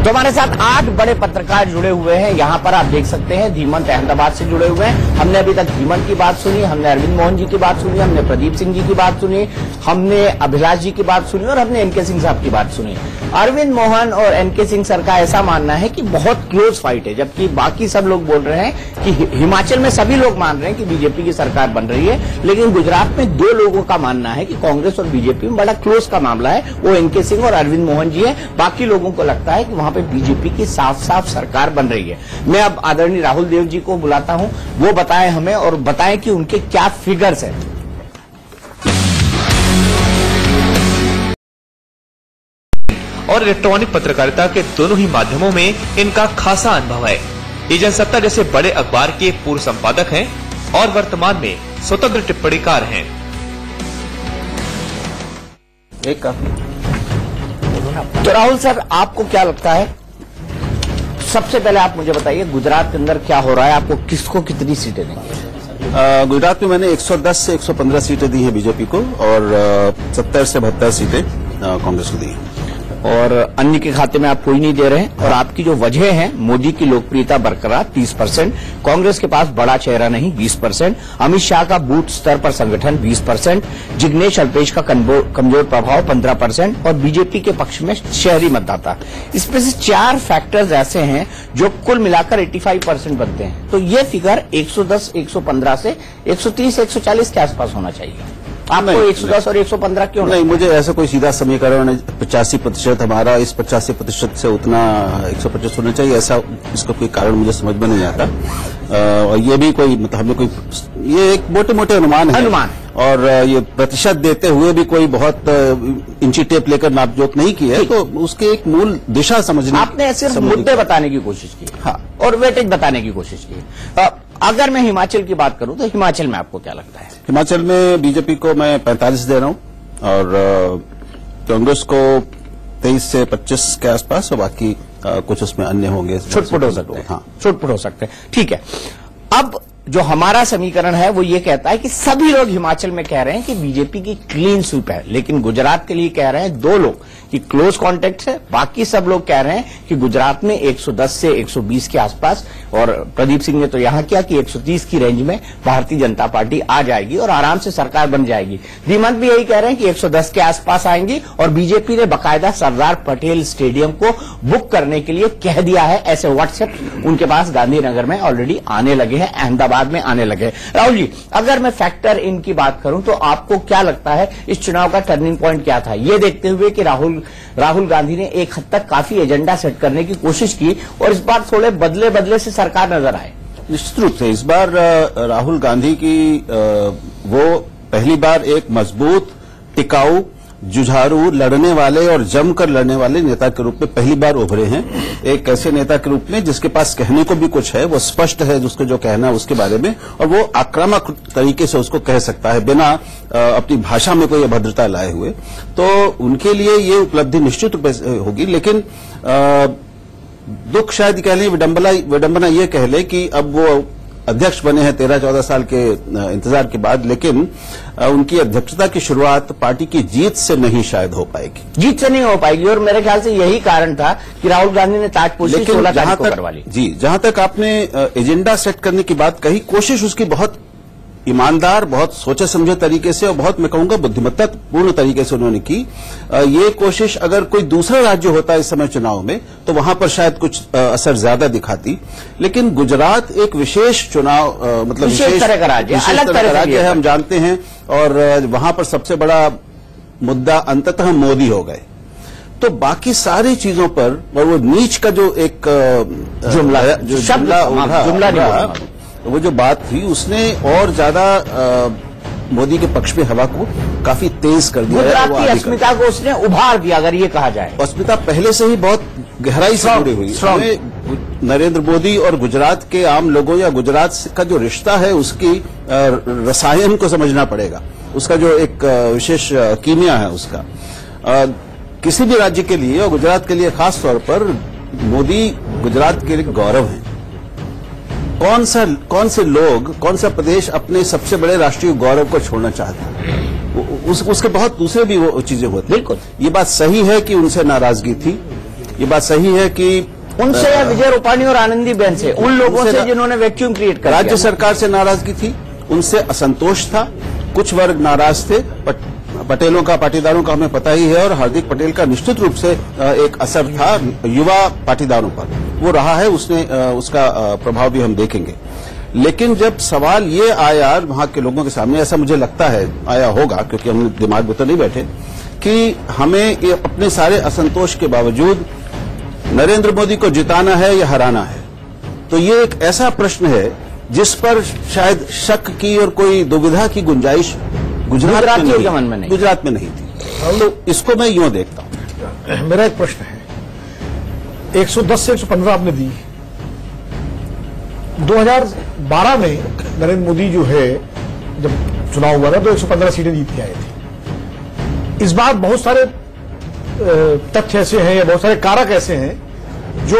तो हमारे साथ 8 बड़े पत्रकार जुड़े हुए हैं। यहाँ पर आप देख सकते हैं धीमंत अहमदाबाद से जुड़े हुए हैं। हमने अभी तक धीमंत की बात सुनी, हमने अरविंद मोहन जी की बात सुनी, हमने प्रदीप सिंह जी की बात सुनी, हमने अभिलाष जी की बात सुनी और हमने एनके सिंह साहब की बात सुनी। अरविंद मोहन और एनके सिंह सर का ऐसा मानना है कि बहुत क्लोज फाइट है, जबकि बाकी सब लोग बोल रहे हैं कि हिमाचल में सभी लोग मान रहे हैं कि बीजेपी की सरकार बन रही है, लेकिन गुजरात में 2 लोगों का मानना है कि कांग्रेस और बीजेपी में बड़ा क्लोज का मामला है, वो एनके सिंह और अरविंद मोहन जी है। बाकी लोगों को लगता है कि वहां पे बीजेपी की साफ साफ सरकार बन रही है। मैं अब आदरणीय राहुल देव जी को बुलाता हूं, वो बताएं हमें और बताएं कि उनके क्या फिगर्स हैं। और इलेक्ट्रॉनिक पत्रकारिता के दोनों ही माध्यमों में इनका खासा अनुभव है। ये जनसत्ता जैसे बड़े अखबार के पूर्व संपादक हैं और वर्तमान में स्वतंत्र टिप्पणीकार हैं। एक तो राहुल सर, आपको क्या लगता है, सबसे पहले आप मुझे बताइए गुजरात के अंदर क्या हो रहा है, आपको किसको कितनी सीटें देंगे? गुजरात में मैंने 110 से 115 सीटें दी हैं बीजेपी को और 70 से 72 सीटें कांग्रेस को दी हैं। और अन्य के खाते में आप कोई नहीं दे रहे हैं। और आपकी जो वजह है, मोदी की लोकप्रियता बरकरार 30%, कांग्रेस के पास बड़ा चेहरा नहीं 20%, अमित शाह का बूथ स्तर पर संगठन 20%, जिग्नेश अल्पेश का कमजोर प्रभाव 15% और बीजेपी के पक्ष में शहरी मतदाता। इसमें से 4 फैक्टर्स ऐसे हैं जो कुल मिलाकर 85% बनते हैं। तो ये फिगर 110, 115 से 130, 140 के आसपास होना चाहिए। आपको 110 और 115 क्यों नहीं? मुझे ऐसा कोई सीधा समीकरण 85% हमारा इस 85% से उतना 125 होना चाहिए, ऐसा इसका कोई कारण मुझे समझ में नहीं आता। और ये भी कोई मतलब हमें कोई ये एक मोटे मोटे अनुमान है और ये प्रतिशत देते हुए भी कोई बहुत इंची टेप लेकर नापजोक नहीं की है, तो उसके एक मूल दिशा समझने आपने सिर्फ मुद्दे बताने की कोशिश की, हाँ, और वेटेज बताने की कोशिश की। अगर मैं हिमाचल की बात करूं तो हिमाचल में आपको क्या लगता है? हिमाचल में बीजेपी को मैं 45 दे रहा हूं और कांग्रेस को 23 से 25 के आसपास और बाकी कुछ उसमें अन्य होंगे, छुटपुट हो सकते हैं। हाँ, छुटपुट हो सकते हैं। ठीक है, अब जो हमारा समीकरण है वो ये कहता है कि सभी लोग हिमाचल में कह रहे हैं कि बीजेपी की क्लीन स्वीप है, लेकिन गुजरात के लिए कह रहे हैं 2 लोग कि क्लोज कॉन्टेक्ट है। बाकी सब लोग कह रहे हैं कि गुजरात में 110 से 120 के आसपास, और प्रदीप सिंह ने तो यहां किया कि 130 की रेंज में भारतीय जनता पार्टी आ जाएगी और आराम से सरकार बन जाएगी। धीमंत भी यही कह रहे हैं कि 110 के आसपास आएंगी और बीजेपी ने बाकायदा सरदार पटेल स्टेडियम को बुक करने के लिए कह दिया है। ऐसे व्हाट्सएप उनके पास गांधीनगर में ऑलरेडी आने लगे हैं, अहमदाबाद में आने लगे। राहुल जी, अगर मैं फैक्टर इन की बात करूं तो आपको क्या लगता है इस चुनाव का टर्निंग पॉइंट क्या था, ये देखते हुए कि राहुल गांधी ने एक हद तक काफी एजेंडा सेट करने की कोशिश की और इस बार थोड़े बदले से सरकार नजर आए? निश्चित रूप से इस बार राहुल गांधी की वो पहली बार एक मजबूत, टिकाऊ, जुझारू, लड़ने वाले और जमकर लड़ने वाले नेता के रूप में पहली बार उभरे हैं। एक ऐसे नेता के रूप में जिसके पास कहने को भी कुछ है, वो स्पष्ट है उसको जो कहना है उसके बारे में, और वो आक्रामक तरीके से उसको कह सकता है बिना अपनी भाषा में कोई अभद्रता लाए हुए। तो उनके लिए ये उपलब्धि निश्चित रूप से होगी, लेकिन दुख शायद कह लें, विडंबना ये कह ले कि अब वो अध्यक्ष बने हैं 13-14 साल के इंतजार के बाद, लेकिन उनकी अध्यक्षता की शुरुआत पार्टी की जीत से नहीं शायद हो पाएगी। जीत से नहीं हो पाएगी और मेरे ख्याल से यही कारण था कि राहुल गांधी ने ताजपोशी 16 तारीख को करवा ली। जी, जहां तक आपने एजेंडा सेट करने की बात कही, कोशिश उसकी बहुत ईमानदार, बहुत सोचे समझे तरीके से और बहुत, मैं कहूंगा, बुद्धिमत्तापूर्ण तरीके से उन्होंने की। ये कोशिश अगर कोई दूसरा राज्य होता इस समय चुनाव में तो वहां पर शायद कुछ असर ज्यादा दिखाती, लेकिन गुजरात एक विशेष चुनाव, मतलब विशेष तरह का राज्य, अलग तरह का राज्य है, हम जानते हैं, और वहां पर सबसे बड़ा मुद्दा अंततः मोदी हो गए। तो बाकी सारी चीजों पर, और वो नीच का जो एक जुमला वो जो बात थी, उसने और ज्यादा मोदी के पक्ष में हवा को काफी तेज कर दिया। गुजरात की अस्मिता को उसने उभार दिया, अगर ये कहा जाए। अस्मिता पहले से ही बहुत गहराई से जुड़ी हुई है। नरेंद्र मोदी और गुजरात के आम लोगों या गुजरात का जो रिश्ता है, उसकी रसायन को समझना पड़ेगा, उसका जो एक विशेष कीमिया है उसका। किसी भी राज्य के लिए और गुजरात के लिए खास तौर पर मोदी गुजरात के लिए गौरव है। कौन से लोग, कौन सा प्रदेश अपने सबसे बड़े राष्ट्रीय गौरव को छोड़ना चाहते हैं? उसके बहुत दूसरे भी वो चीजें होती हैं। बिल्कुल, ये बात सही है कि उनसे नाराजगी थी, ये बात सही है कि उनसे या विजय रूपाणी और आनंदीबेन से, उन लोगों से जिन्होंने वैक्यूम क्रिएट कर राज्य सरकार से नाराजगी थी, उनसे असंतोष था, कुछ वर्ग नाराज थे, पटेलों का, पाटीदारों का हमें पता ही है, और हार्दिक पटेल का निश्चित रूप से एक असर था युवा पाटीदारों पर, वो रहा है, उसका प्रभाव भी हम देखेंगे। लेकिन जब सवाल ये आया वहां के लोगों के सामने, ऐसा मुझे लगता है आया होगा, क्योंकि हम दिमाग में तो नहीं बैठे, कि हमें ये अपने सारे असंतोष के बावजूद नरेंद्र मोदी को जिताना है या हराना है, तो ये एक ऐसा प्रश्न है जिस पर शायद शक की और कोई दुविधा की गुंजाइश गुजरात में नहीं थी। तो इसको मैं यूं देखता हूं। मेरा एक प्रश्न है, 110 से 115 आपने दी, 2012 में नरेंद्र मोदी जो है जब चुनाव हुआ था तो 115 सीटें जीत के आए थे। इस बार बहुत सारे तथ्य ऐसे हैं या बहुत सारे कारक ऐसे हैं जो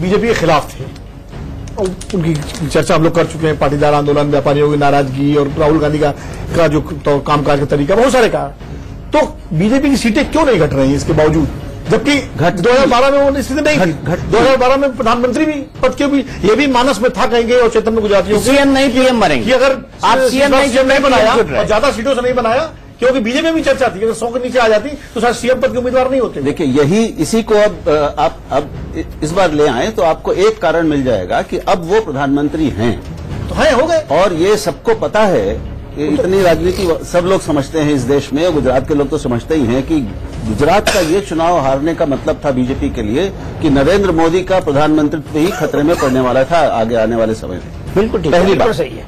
बीजेपी के खिलाफ थे, और उनकी चर्चा हम लोग कर चुके हैं, पाटीदार आंदोलन, व्यापारियों की नाराजगी और राहुल गांधी का जो तो कामकाज का तरीका, बहुत सारे कारण। तो बीजेपी की सीटें क्यों नहीं घट रही हैं इसके बावजूद, जबकि 2012 में वो स्थिति नहीं थी। 2012 में प्रधानमंत्री भी पद के भी ये भी मानस में था कहेंगे, और चेतन गुजरातियों सीएम नहीं पीएम बनेंगे, अगर आप सीएम नहीं बनाया और ज्यादा सीटों से नहीं बनाया, क्योंकि बीजेपी में भी चर्चा थी, अगर 100 के नीचे आ जाती तो शायद सीएम पद के उम्मीदवार नहीं होते। देखिए, इसी को अब इस बार ले आए तो आपको एक कारण मिल जाएगा कि अब वो प्रधानमंत्री हैं, तो है, हो गए, और ये सबको पता है। ये इतनी राजनीति सब लोग समझते हैं इस देश में, गुजरात के लोग तो समझते ही हैं कि गुजरात का ये चुनाव हारने का मतलब था बीजेपी के लिए कि नरेंद्र मोदी का प्रधानमंत्रित्व ही खतरे में पड़ने वाला था आगे आने वाले समय में। बिल्कुल पहली बात सही है,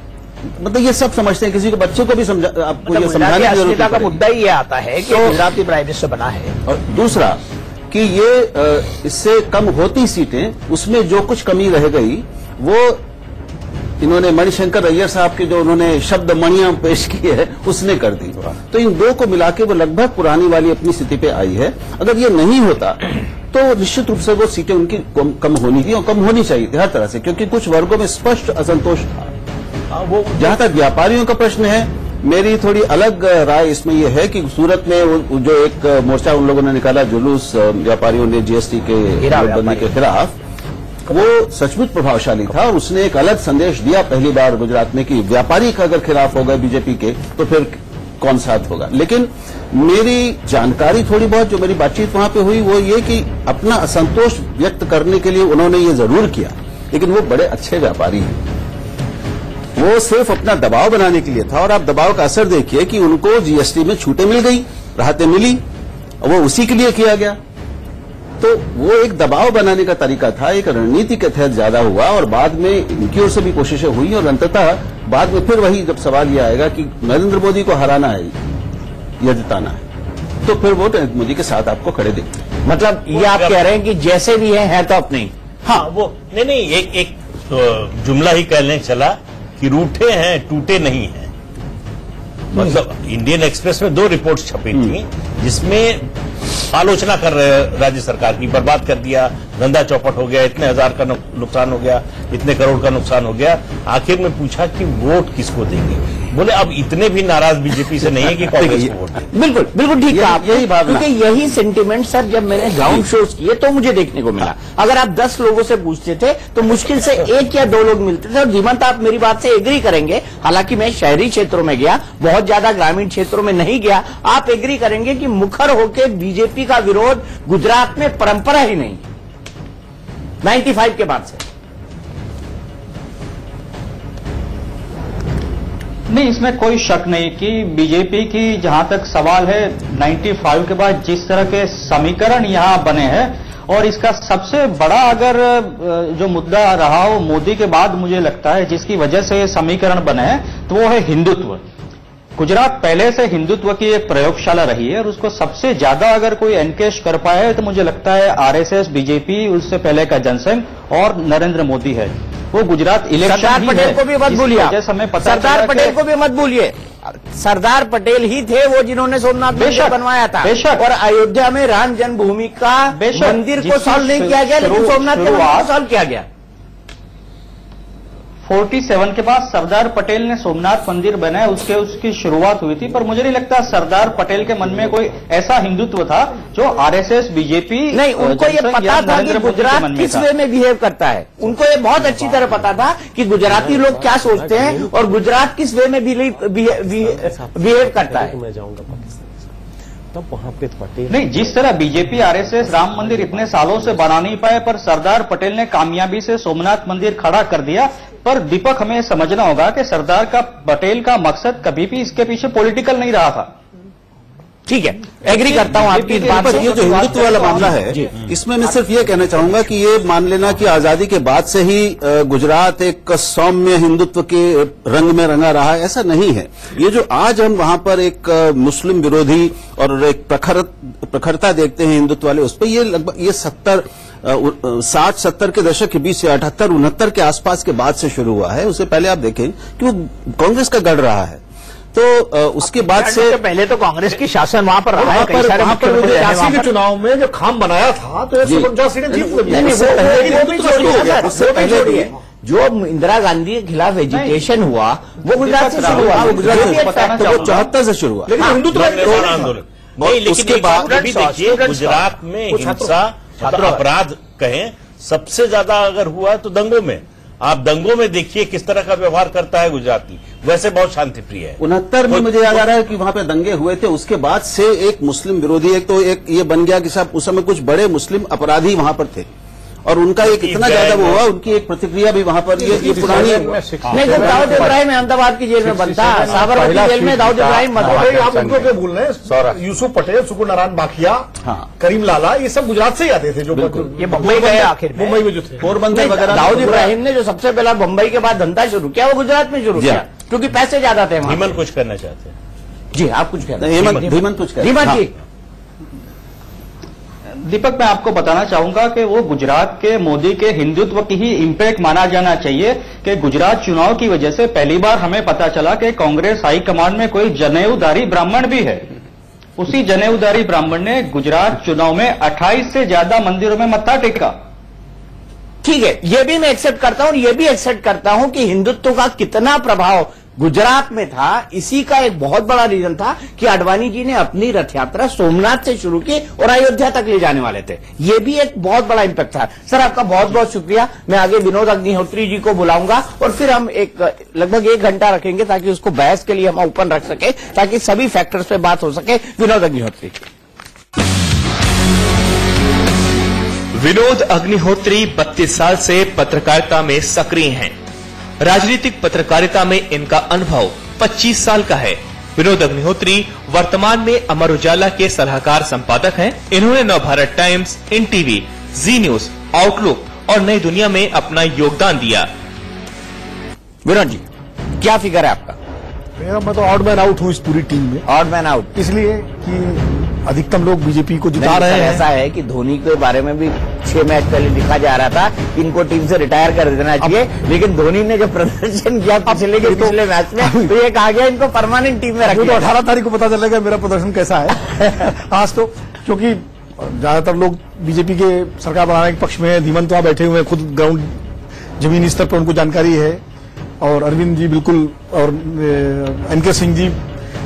मतलब ये सब समझते हैं, किसी को बच्चों को भी आपको ये समझाने की जरूरत का मुद्दा ही ये आता है कि गुजराती प्राइम मिनिस्टर बना है। और दूसरा कि ये इससे कम होती सीटें, उसमें जो कुछ कमी रह गई वो इन्होंने मणिशंकर अय्यर साहब के जो उन्होंने शब्द मणियां पेश की है उसने कर दी। तो इन दो को मिला के वो लगभग पुरानी वाली अपनी स्थिति पे आई है। अगर ये नहीं होता तो निश्चित रूप से वो सीटें उनकी कम होनी थी और कम होनी चाहिए थी हर तरह से, क्योंकि कुछ वर्गों में स्पष्ट असंतोष था। वो जहां तक व्यापारियों का प्रश्न है, मेरी थोड़ी अलग राय इसमें यह है कि सूरत में जो एक मोर्चा उन लोगों ने निकाला, जुलूस व्यापारियों ने जीएसटी के नोटबंदी के खिलाफ, वो सचमुच प्रभावशाली था और उसने एक अलग संदेश दिया पहली बार गुजरात में कि व्यापारी का अगर खिलाफ हो गए बीजेपी के तो फिर कौन साथ होगा। लेकिन मेरी जानकारी थोड़ी बहुत जो मेरी बातचीत वहां पे हुई वो ये कि अपना असंतोष व्यक्त करने के लिए उन्होंने ये जरूर किया, लेकिन वो बड़े अच्छे व्यापारी हैं। वो सिर्फ अपना दबाव बनाने के लिए था और आप दबाव का असर देखिए कि उनको जीएसटी में छूटें मिल गई, राहतें मिली, वो उसी के लिए किया गया। तो वो एक दबाव बनाने का तरीका था, एक रणनीति के तहत ज्यादा हुआ और बाद में इनकी ओर से भी कोशिशें हुई और अंततः बाद में फिर वही जब सवाल ये आएगा कि नरेंद्र मोदी को हराना है या जिताना है, तो फिर वो नरेंद्र मोदी के साथ आपको खड़े देखते हैं। मतलब ये आप कह रहे हैं कि जैसे भी है तो अपने, हाँ वो नहीं एक जुमला ही कहने चला कि रूठे हैं टूटे नहीं हैं। मतलब इंडियन एक्सप्रेस में 2 रिपोर्ट्स छपी थी जिसमें आलोचना कर रहे राज्य सरकार की, बर्बाद कर दिया, धंधा चौपट हो गया, इतने हजार का नुकसान हो गया, इतने करोड़ का नुकसान हो गया। आखिर में पूछा कि वोट किसको देंगे, बोले अब इतने भी नाराज बीजेपी से नहीं है कि कांग्रेस को वोट दें। बिल्कुल बिल्कुल ठीक है, यही बात, क्योंकि यही सेंटिमेंट सर जब मैंने ग्राउंड शोज किए तो मुझे देखने को मिला। अगर आप 10 लोगों से पूछते थे तो मुश्किल से 1 या 2 लोग मिलते थे। और धीमंत आप मेरी बात से एग्री करेंगे, हालांकि मैं शहरी क्षेत्रों में गया, बहुत ज्यादा ग्रामीण क्षेत्रों में नहीं गया, आप एग्री करेंगे कि मुखर होकर बीजेपी का विरोध गुजरात में परंपरा ही नहीं 95 के बाद से। नहीं, इसमें कोई शक नहीं कि बीजेपी की जहां तक सवाल है 95 के बाद जिस तरह के समीकरण यहां बने हैं, और इसका सबसे बड़ा अगर जो मुद्दा रहा हो मोदी के बाद मुझे लगता है जिसकी वजह से समीकरण बने हैं, तो वो है हिंदुत्व। गुजरात पहले से हिंदुत्व की एक प्रयोगशाला रही है और उसको सबसे ज्यादा अगर कोई एनकेश कर पाया है तो मुझे लगता है आरएसएस, बीजेपी, उससे पहले का जनसंघ और नरेंद्र मोदी है। वो गुजरात इलेक्शन सरदार पटेल को भी मत भूलिए, सरदार पटेल को भी मत भूलिए, सरदार पटेल ही थे वो जिन्होंने सोमनाथ मंदिर बनवाया था। बेशक, और अयोध्या में राम जन्मभूमि का मंदिर को सॉल्व नहीं किया गया, लेकिन सोमनाथ के मंदिर को सॉल्व किया गया। 47 के बाद सरदार पटेल ने सोमनाथ मंदिर बनाया, उसकी शुरुआत हुई थी। पर मुझे नहीं लगता सरदार पटेल के मन में कोई ऐसा हिंदुत्व था जो आरएसएस, बीजेपी नहीं, उनको ये पता था कि गुजरात किस वे में बिहेव करता है। उनको ये बहुत अच्छी तरह पता था कि गुजराती लोग क्या सोचते हैं और गुजरात किस वे में बिहेव करता है। मैं जाऊंगा पाकिस्तान तब वहां पे पटेल नहीं, जिस तरह बीजेपी, आरएसएस राम मंदिर इतने सालों से बना नहीं पाए, पर सरदार पटेल ने कामयाबी से सोमनाथ मंदिर खड़ा कर दिया। पर दीपक, हमें समझना होगा कि सरदार पटेल का मकसद कभी भी इसके पीछे पॉलिटिकल नहीं रहा था। ठीक है, एग्री करता हूं आपकी इस बात से। ये जो हिंदुत्व वाला मामला है, इसमें मैं सिर्फ ये कहना चाहूंगा कि ये मान लेना कि आजादी के बाद से ही गुजरात एक सौम्य हिंदुत्व के रंग में रंगा रहा है, ऐसा नहीं है। ये जो आज हम वहां पर एक मुस्लिम विरोधी और एक प्रखरता देखते हैं हिंदुत्व वाले, उस पर ये लगभग ये 60-70 के दशक के बीच से 78-69 के आसपास के बाद से शुरू हुआ है। उससे पहले आप देखें कि वो कांग्रेस का गढ़ रहा है। तो उसके बाद से पहले तो कांग्रेस की शासन वहां पर रहा है। वहां पर 85 के चुनाव में जो खाम बनाया था तो 149 सीटें जीत पहले जो इंदिरा गांधी के खिलाफ एजुकेशन हुआ वो गुजरात से शुरू हुआ, वो 74 से शुरू हुआ। लेकिन हिंदुत्व आंदोलन नहीं, लेकिन उसके बाद देखिए गुजरात में हिंसा अपराध कहें सबसे ज्यादा अगर हुआ तो दंगों में। आप दंगों में देखिए किस तरह का व्यवहार करता है गुजराती, वैसे बहुत शांतिप्रिय है। 69 में मुझे याद आ रहा है कि वहां पे दंगे हुए थे। उसके बाद से एक मुस्लिम विरोधी एक ये बन गया कि साहब उस समय कुछ बड़े मुस्लिम अपराधी वहां पर थे और उनका एक इतना ज्यादा वो हुआ, उनकी एक प्रतिक्रिया भी वहां पर ये पुरानी नहीं। जब दाऊद इब्राहिम अहमदाबाद की जेल में बनता, साबरमती जेल में दाऊद इब्राहिम आप उनको क्या भूल रहे हैं? यूसुफ पटेल, सुकुर नारायण बाखिया, करीम लाला, ये सब गुजरात से ही आते थे। जो ये मुंबई गए, आखिर मुंबई में जो थे पोरबंदर वगैरह। दाऊद इब्राहिम ने जो सबसे पहला मुंबई के बाद धंधा शुरू किया वो गुजरात में शुरू किया, क्योंकि पैसे ज्यादा थे। हेमंत कुछ करना चाहते हैं? जी, आप कुछ कहते हैं? हेमंत कुछ कहते हैं? जी दीपक, मैं आपको बताना चाहूंगा कि वो गुजरात के मोदी के हिंदुत्व की ही इम्पैक्ट माना जाना चाहिए कि गुजरात चुनाव की वजह से पहली बार हमें पता चला कि कांग्रेस हाईकमान में कोई जनेऊधारी ब्राह्मण भी है। उसी जनेऊधारी ब्राह्मण ने गुजरात चुनाव में 28 से ज्यादा मंदिरों में मत्था टेका। ठीक है, ये भी मैं एक्सेप्ट करता हूं, ये भी एक्सेप्ट करता हूं कि हिंदुत्व का कितना प्रभाव गुजरात में था। इसी का एक बहुत बड़ा रीजन था कि आडवाणी जी ने अपनी रथ यात्रा सोमनाथ से शुरू की और अयोध्या तक ले जाने वाले थे। ये भी एक बहुत बड़ा इंपैक्ट था। सर, आपका बहुत बहुत शुक्रिया। मैं आगे विनोद अग्निहोत्री जी को बुलाऊंगा और फिर हम लगभग 1 घंटा रखेंगे ताकि उसको बहस के लिए हम ओपन रख सके, ताकि सभी फैक्टर्स पे बात हो सके। विनोद अग्निहोत्री। विनोद अग्निहोत्री 32 साल से पत्रकारिता में सक्रिय हैं। राजनीतिक पत्रकारिता में इनका अनुभव 25 साल का है। विनोद अग्निहोत्री वर्तमान में अमर उजाला के सलाहकार संपादक हैं। इन्होंने नवभारत टाइम्स, NTV, जी न्यूज, आउटलुक और नई दुनिया में अपना योगदान दिया। विनोद जी, क्या फिगर है आपका? मैं तो ऑड मैन आउट हूं इस पूरी टीम में। ऑड मैन आउट इसलिए कि अधिकतम लोग बीजेपी को जिता रहे हैं। ऐसा है कि धोनी के बारे में भी 6 मैच पहले लिखा जा रहा था कि इनको टीम से रिटायर कर देना चाहिए, लेकिन धोनी ने जो प्रदर्शन किया पिछले मैच में, तो ये कहा गया इनको परमानेंट टीम में रखिए। तो 18 तारीख को पता चलेगा मेरा प्रदर्शन कैसा है। आज तो क्योंकि ज्यादातर लोग बीजेपी के सरकार बनाने के पक्ष में है। धीमन तो वहां बैठे हुए हैं, खुद ग्राउंड जमीनी स्तर पर उनको जानकारी है। और अरविंद जी बिल्कुल, और एनके सिंह जी,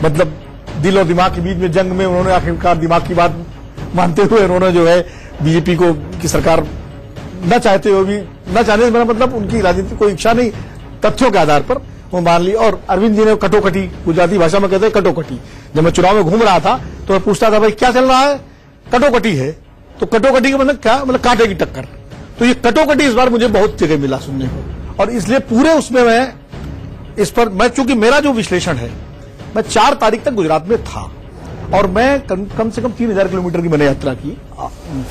मतलब दिल और दिमाग के बीच में जंग में उन्होंने आखिरकार दिमाग की बात मानते हुए उन्होंने जो है बीजेपी को की सरकार न चाहते हुए भी, न चाहने से मेरा मतलब उनकी राजनीतिक कोई इच्छा नहीं, तथ्यों के आधार पर वो मान ली। और अरविंद जी ने कटोकटी, गुजराती भाषा में कहते हैं कटोकटी। जब मैं चुनाव में घूम रहा था तो मैं पूछता था भाई क्या चल रहा है? कटोकटी है। तो कटोकटी का मतलब क्या? मतलब कांटे की टक्कर। तो ये कटोकटी इस बार मुझे बहुत जगह मिला सुनने को, और इसलिए पूरे उसमें मैं इस पर चूंकि मेरा जो विश्लेषण है, मैं 4 तारीख तक गुजरात में था और मैं कम से कम 3000 किलोमीटर की मैंने यात्रा की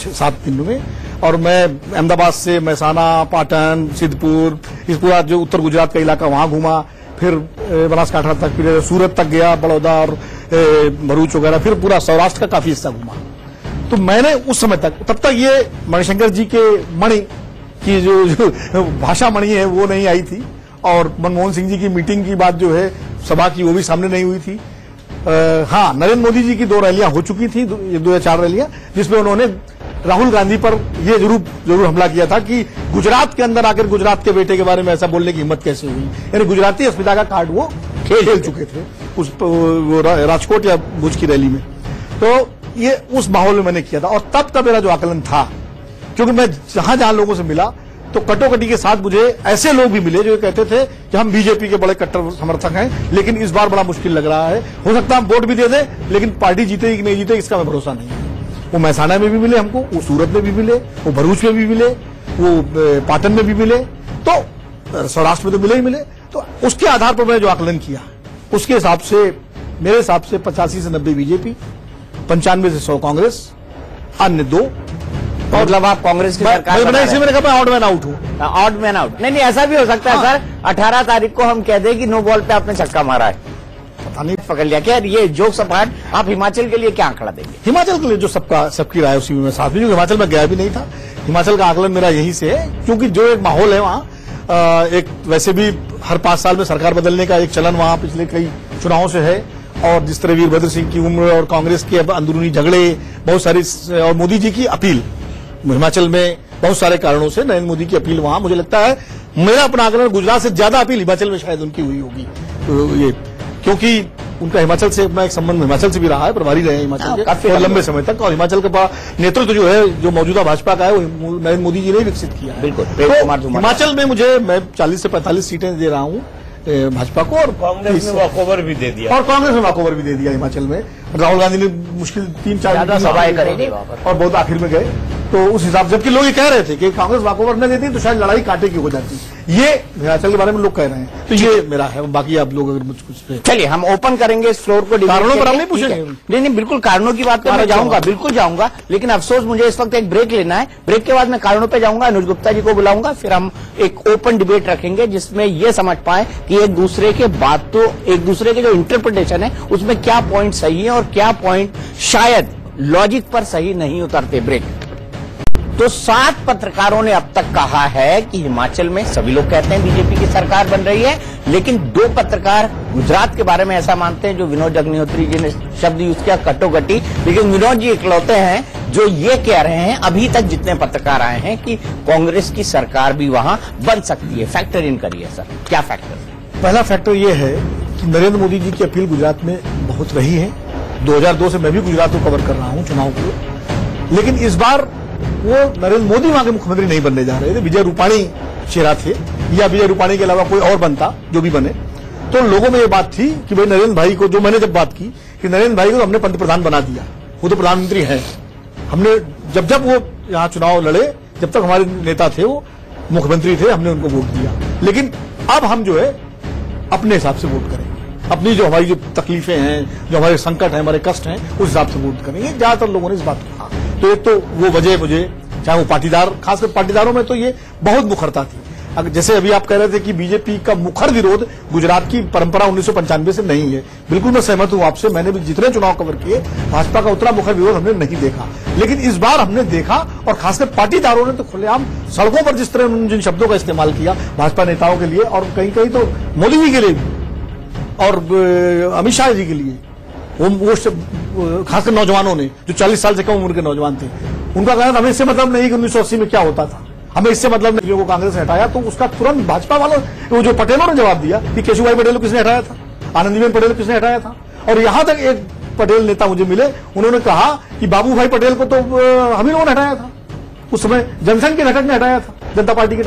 7 दिन में। और मैं अहमदाबाद से महसाना, पाटन, सिद्धपुर, इस पूरा जो उत्तर गुजरात का इलाका वहां घूमा, फिर बनासकांठा तक, फिर सूरत तक गया, बड़ौदा और भरूच वगैरह, फिर पूरा सौराष्ट्र का काफी हिस्सा घूमा। तो मैंने उस समय तक, तब तक ये मणिशंकर जी के मणि की जो भाषा मणि है वो नहीं आई थी, और मनमोहन सिंह जी की मीटिंग की बात जो है सभा की, वो भी सामने नहीं हुई थी। हाँ, नरेंद्र मोदी जी की 2 रैलियां हो चुकी थी, 2 या 4 रैलियां, जिसमें उन्होंने राहुल गांधी पर यह जरूर हमला किया था कि गुजरात के अंदर आकर गुजरात के बेटे के बारे में ऐसा बोलने की हिम्मत कैसे हुई। यानी गुजराती अस्मिता का कार्ड वो खेल चुके थे उस राजकोट या भुज की रैली में। तो ये उस माहौल में मैंने किया था और तब का मेरा जो आकलन था, क्योंकि मैं जहां लोगों से मिला तो कटोकटी के साथ मुझे ऐसे लोग भी मिले जो कहते थे कि हम बीजेपी के बड़े कट्टर समर्थक हैं, लेकिन इस बार बड़ा मुश्किल लग रहा है, हो सकता है हम वोट भी दे दें लेकिन पार्टी जीतेगी कि नहीं जीतेगी इसका मैं भरोसा नहीं है। वो महसाना में भी मिले हमको, वो सूरत में भी मिले, वो भरूच में भी मिले, वो पाटन में भी मिले, तो सौराष्ट्र में तो मिले ही मिले। तो उसके आधार पर मैंने जो आकलन किया उसके हिसाब से मेरे हिसाब से 85 से 90 बीजेपी, 95 से 100 कांग्रेस, अन्य 2। मतलब आप कांग्रेस की सरकार इसी मैंने कहा मैं ऑड मैन आउट हूं। ऑड मैन आउट नहीं, ऐसा भी हो सकता है सर 18 तारीख को हम कह दें कि नो बॉल पे आपने छक्का मारा है, पता नहीं पकड़ लिया क्या। ये जोक सपाट आप हिमाचल के लिए क्या आंकड़ा देंगे? हिमाचल के लिए जो सबकी राय उसी में साथ भी, क्योंकि हिमाचल में गया भी नहीं था। हिमाचल का आकलन मेरा यही से है क्योंकि जो एक माहौल है वहां, एक वैसे भी हर 5 साल में सरकार बदलने का एक चलन वहां पिछले कई चुनावों से है, और जिस तरह वीरभद्र सिंह की उम्र और कांग्रेस के अंदरूनी झगड़े बहुत सारी, और मोदी जी की अपील हिमाचल में बहुत सारे कारणों से नरेंद्र मोदी की अपील वहां, मुझे लगता है मेरा अपना आकलन गुजरात से ज्यादा अपील हिमाचल में शायद उनकी हुई होगी। तो ये क्योंकि उनका हिमाचल से अपना एक संबंध हिमाचल से भी रहा है, प्रभारी रहे हैं हिमाचल के काफी लंबे समय तक, और हिमाचल का नेतृत्व जो है जो मौजूदा भाजपा का है वो नरेंद्र मोदी जी ने विकसित किया है। बिल्कुल। तो हिमाचल में मैं 40 से 45 सीटें दे रहा हूं भाजपा को, और कांग्रेस ने वॉकओवर भी दे दिया, और कांग्रेस ने वॉकओवर भी दे दिया हिमाचल में। राहुल गांधी ने मुश्किल 3-4 सभाएं करी और बहुत आखिर में गए। तो उस हिसाब से, जबकि लोग ये कह रहे थे कि कांग्रेस वॉकओवर न देती तो शायद लड़ाई कांटे की हो जाती, ये हिमाचल के बारे में लोग कह रहे हैं। तो ये मेरा है, बाकी आप लोग अगर मुझ कुछ चलिए हम ओपन करेंगे इस फ्लोर को। कारणों पर हम नहीं पूछेंगे। नहीं, बिल्कुल कारणों की बात मैं जाऊंगा, बिल्कुल जाऊंगा, लेकिन अफसोस मुझे इस वक्त एक ब्रेक लेना है। ब्रेक के बाद मैं कारणों पे जाऊंगा, अनुज गुप्ता जी को बुलाऊंगा, फिर हम एक ओपन डिबेट रखेंगे जिसमें ये समझ पाए कि एक दूसरे के जो इंटरप्रिटेशन है उसमें क्या पॉइंट सही है और क्या पॉइंट शायद लॉजिक पर सही नहीं उतरते। ब्रेक। तो 7 पत्रकारों ने अब तक कहा है कि हिमाचल में सभी लोग कहते हैं बीजेपी की सरकार बन रही है, लेकिन 2 पत्रकार गुजरात के बारे में ऐसा मानते हैं, जो विनोद अग्निहोत्री जी ने शब्द यूज किया कटोकटी, लेकिन विनोद जी इकलौते हैं जो ये कह रहे हैं अभी तक जितने पत्रकार आए हैं कि कांग्रेस की सरकार भी वहां बन सकती है। फैक्टर इन करिए सर, क्या फैक्टर? पहला फैक्टर यह है कि नरेंद्र मोदी जी की अपील गुजरात में बहुत रही है। 2002 से मैं भी गुजरात को कवर कर रहा हूं चुनाव को, लेकिन इस बार वो नरेंद्र मोदी वहां के मुख्यमंत्री नहीं बनने जा रहे थे, विजय रूपाणी चेहरा थे, या विजय रूपाणी के अलावा कोई और बनता जो भी बने। तो लोगों में ये बात थी कि भाई नरेंद्र भाई को, जो मैंने जब बात की कि नरेंद्र भाई को तो हमने पंतप्रधान बना दिया, वो तो प्रधानमंत्री हैं, हमने जब वो यहाँ चुनाव लड़े, जब तक हमारे नेता थे वो मुख्यमंत्री थे, हमने उनको वोट दिया, लेकिन अब हम जो है अपने हिसाब से वोट करेंगे, अपनी जो हमारी जो तकलीफें हैं, जो हमारे संकट हैं, हमारे कष्ट हैं, उस हिसाब से वोट करेंगे। ज्यादातर लोगों ने इस बात को कहा। तो एक तो वो वजह मुझे, चाहे वो पाटीदार, खासकर पाटीदारों में तो ये बहुत मुखरता थी। जैसे अभी आप कह रहे थे कि बीजेपी का मुखर विरोध गुजरात की परंपरा 1995 से नहीं है, बिल्कुल मैं सहमत हूं आपसे। मैंने भी जितने चुनाव कवर किए भाजपा का उतना मुखर विरोध हमने नहीं देखा, लेकिन इस बार हमने देखा, और खासकर पाटीदारों ने तो खुलेआम सड़कों पर जिस तरह उन्होंने जिन शब्दों का इस्तेमाल किया भाजपा नेताओं के लिए, और कहीं कहीं तो मोदी जी के लिए भी और अमित शाह जी के लिए, वो खासकर नौजवानों ने, जो 40 साल से कम उम्र के नौजवान थे, उनका कहना था हमें इससे मतलब नहीं कि 1980 में क्या होता था, हमें इससे मतलब नहीं को कांग्रेस ने हटाया। तो उसका तुरंत भाजपा वालों, वो जो पटेलों ने जवाब दिया कि केशुभाई पटेल को किसने हटाया था, आनंदीबेन पटेल को किसने हटाया था। और यहां तक एक पटेल नेता मुझे मिले, उन्होंने कहा कि बाबू भाई पटेल को तो हम ही लोगों ने हटाया था, उस समय जनसंघ के घटक ने हटाया था, जनता पार्टी के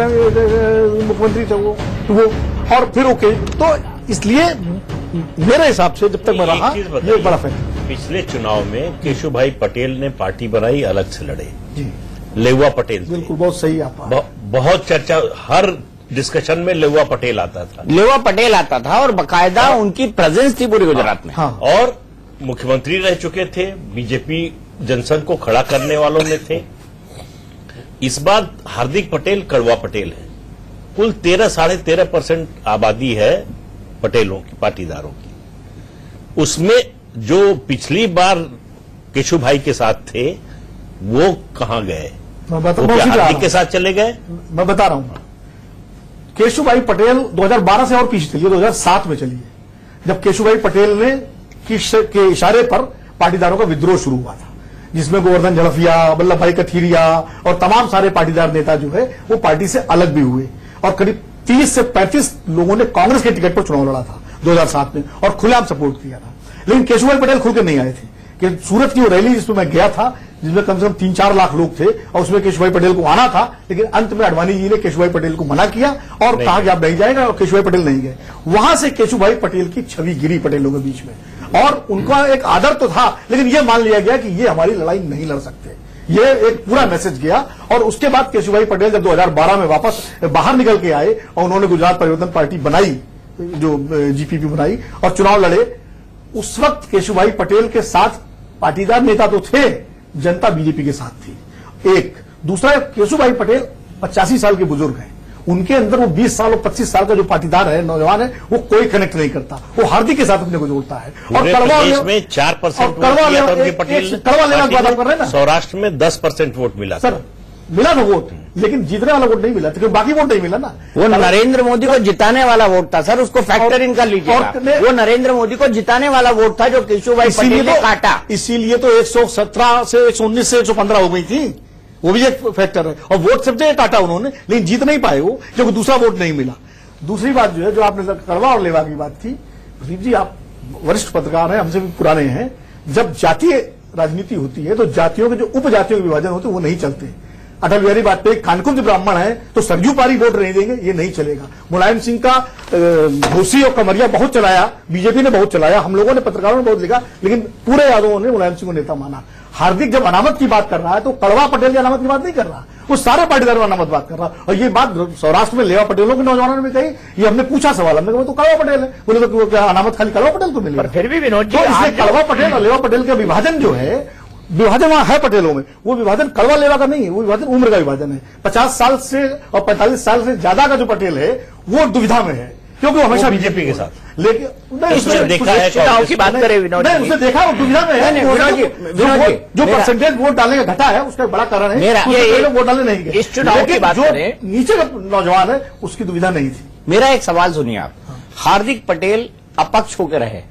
मुख्यमंत्री थे वो, और फिर ओके। तो इसलिए मेरे हिसाब से जब तक मैं रहा, ये बड़ा फैक्टर। पिछले चुनाव में केशुभाई पटेल ने पार्टी बनाई, अलग से लड़े जी, लेवा पटेल, बिल्कुल बहुत सही आप, बहुत चर्चा, हर डिस्कशन में लेवा पटेल आता था, लेवा पटेल आता था, और बाकायदा उनकी प्रेजेंस थी पूरे गुजरात में। हाँ। और मुख्यमंत्री रह चुके थे, बीजेपी जनसंघ को खड़ा करने वालों में थे। इस बार हार्दिक पटेल कड़वा पटेल है, कुल 13-13.5% आबादी है पटेलों की, पाटीदारों की। उसमें जो पिछली बार केशुभाई के साथ थे वो कहां गए? हार्दिक के साथ चले गए? मैं बता रहा हूं, केशुभाई पटेल 2012 से और पीछे चलिए, 2007 में चलिए, जब केशुभाई पटेल ने के इशारे पर पाटीदारों का विद्रोह शुरू हुआ था, जिसमें गोवर्धन झड़फिया, वल्लभ भाई कथीरिया और तमाम सारे पाटीदार नेता जो है वो पार्टी से अलग भी हुए और करीब 30 से 35 लोगों ने कांग्रेस के टिकट पर चुनाव लड़ा था 2007 में और खुलेआम सपोर्ट किया था। लेकिन केशुभाई पटेल खुल के नहीं आए थे कि सूरत की वो रैली जिसमें मैं गया था, जिसमें कम से कम 3-4 लाख लोग थे और उसमें केशुभाई पटेल को आना था, लेकिन अंत में अडवाणी जी ने केशुभाई पटेल को मना किया और कहा कि आप नहीं जाएगा, और केशुभाई पटेल नहीं गए। वहां से केशुभाई पटेल की छवि गिरी पटेलों के बीच में और उनका एक आदर तो था, लेकिन यह मान लिया गया कि ये हमारी लड़ाई नहीं लड़ सकते। ये एक पूरा मैसेज गया और उसके बाद केशुभाई पटेल जब 2012 में वापस बाहर निकल के आए और उन्होंने गुजरात परिवर्तन पार्टी बनाई, जो जीपीपी बनाई और चुनाव लड़े, उस वक्त केशुभाई पटेल के साथ पाटीदार नेता तो थे, जनता बीजेपी के साथ थी। एक दूसरा, केशुभाई पटेल 85 साल के बुजुर्ग हैं, उनके अंदर वो 20 साल और 25 साल का जो पाटीदार है, नौजवान है, वो कोई कनेक्ट नहीं करता, वो हार्दिक के साथ अपने को जोड़ता है। और प्रदेश में 4% वोट मिला था उनके पटेल, कड़वा लेना की बात आप कर रहे हैं ना, सौराष्ट्र में 10% वोट मिला सर, मिला था वोट, लेकिन जीतने वाला वोट नहीं मिला, क्योंकि बाकी वोट नहीं मिला ना। वो नरेंद्र मोदी को जिताने वाला वोट था सर, उसको फैक्टर इन कर लीजिए। वो नरेंद्र मोदी को जिताने वाला वोट था जो केशुभाई पटेल ने काटा। इसीलिए तो 117 से 119 से 115 हो गई थी, वो भी एक फैक्टर है। और वोट सब जगह काटा उन्होंने, लेकिन जीत नहीं पाए वो, क्योंकि दूसरा वोट नहीं मिला। दूसरी बात जो है, जो आपने कड़वा और लेवा की बात थी, प्रदीप जी आप वरिष्ठ पत्रकार हैं, हमसे भी पुराने हैं, जब जातीय राजनीति होती है तो जातियों के जो उपजातियों के विभाजन होते हैं वो नहीं चलते। अटल बिहारी वाजपेयी कानकुंज ब्राह्मण है तो सरयू पारी वोट नहीं देंगे, ये नहीं चलेगा। मुलायम सिंह का घोसी और कमरिया बहुत चलाया, बीजेपी ने बहुत चलाया, हम लोगों ने पत्रकारों ने बहुत लिखा, लेकिन पूरे यादवों ने मुलायम सिंह को नेता माना। हार्दिक जब अनामत की बात कर रहा है तो कड़वा पटेल की अनामत की बात नहीं कर रहा, वो सारे पाटीदारों की अनामत बात कर रहा। और ये बात सौराष्ट्र में लेवा पटेलों के नौजवानों ने भी कही, ये हमने पूछा सवाल, हमने कहा तो कड़वा पटेल है, बोले तो क्या अनामत खाली कड़वा पटेल को मिलेगा? फिर भी विनोद जी, कड़वा पटेल और लेवा पटेल का विभाजन जो है, विभाजन वहां है पटेलों में, वो विभाजन कड़वा लेवा का नहीं है, वो विभाजन उम्र का विभाजन है। 50 साल से और 45 साल से ज्यादा का जो पटेल है वो दुविधा में है, क्योंकि वो हमेशा बीजेपी के साथ। लेकिन देखा है चुनाव की बात करें विनोद जी, उसने देखा वो दुविधा में है। जो परसेंटेज वोट डालने का घटा है उसका बड़ा कारण है वोट डालने नहीं गए। इस चुनाव की बात करें, नीचे का नौजवान है उसकी दुविधा नहीं थी। मेरा एक सवाल सुनिए आप, हार्दिक पटेल अपक्ष होकर रहे,